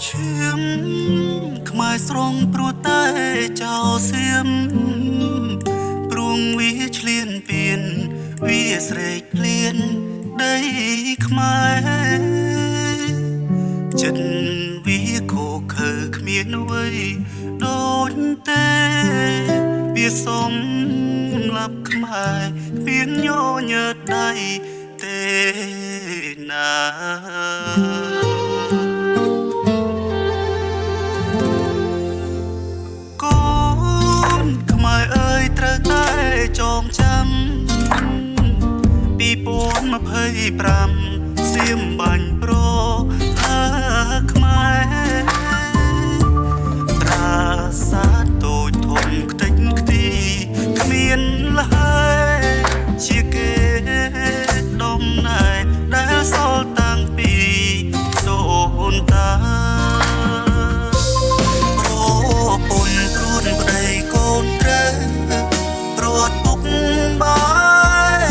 ឈាមខ្មែរស្រងព្រោះតែចោលសៀមព្រួងវាឆ្លៀនពៀនវាស្រែកភ្លៀនដីខ្មែរចិត្តវាខូខើគ្មានអ្វីដូចទេវាសុំលាប់ខ្មែរគ្មានញញើតដៃទេណាចងចាំ2025សៀមបាញ់ប្រថាខ្មែរត្រាសាតូចធំខ្ទេចខ្ទីគ្មានលហើយជាគេដំណែកដែលសល់តាំងពីដូនតាប្រពន្ធព្រួនប្តីកូនត្រូវព្រាត់ពុកបាយ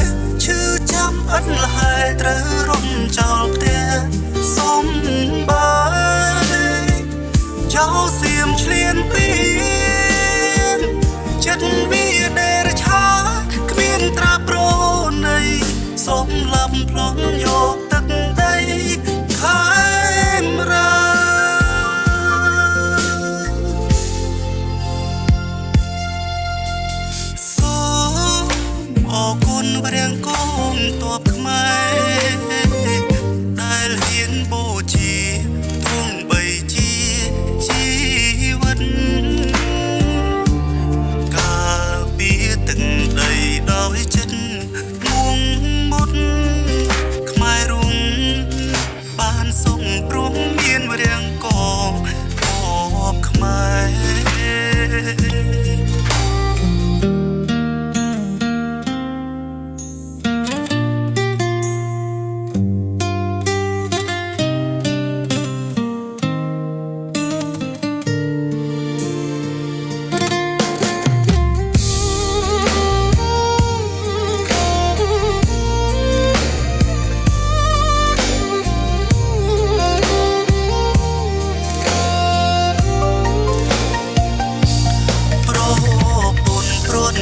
ឈឺចាំអត់លហើយត្រូវរំចោលផ្ទះសុំបាយចោលសៀមឆ្លៀនពៀនចិត្តវាដេរឆាគ្មានត្រាប្រណីសុំលាប់ប្លន់យកទឹកដីខេមរាអរគុណព្រះអង្គមទ័ពខ្មែរដែលហ៊ានបូជាទោះបីជាជីវិតការពារទឹកដីដោយចិត្តមួងមុតខ្មែររុងបានសុំព្រមមានព្រះអង្គមទ័ពខ្មែរ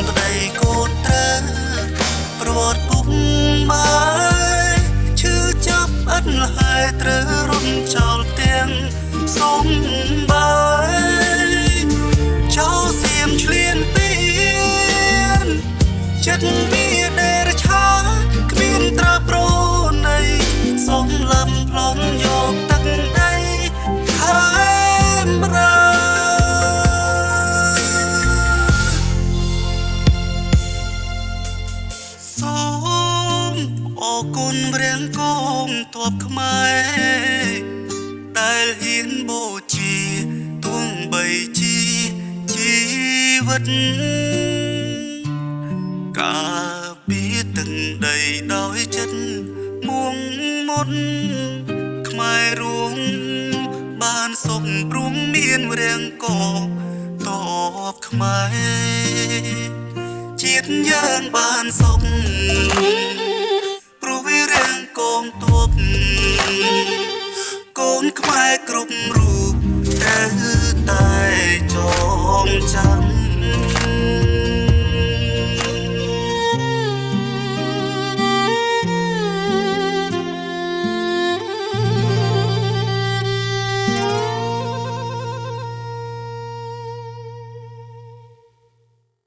ប្តីកូនត្រូវព្រាត់ពុកបាយឈឺចាប់អត់លហើយត្រូវរំចោលទាំងសុំបាយចោលសៀមឆ្លៀនពៀនចិត្តវាដេរឆាគ្មានត្រាប្រណីសុំលាប់ប្លន់យកទឹកដីខេមរាអរគុណព្រះអង្គមទ័ពខ្មែរដែលហ៊ានបូជាទោះបីជាជីវិតការពារទឹកដីដោយចិត្តមួងមុតខ្មែររួងបានសុំព្រមមានព្រះអង្គមទ័ពខ្មែរជាតិយើងបានសុំព្រោះវារាំងកងទ័ពកូនខ្មែរគ្រប់រូបត្រូវ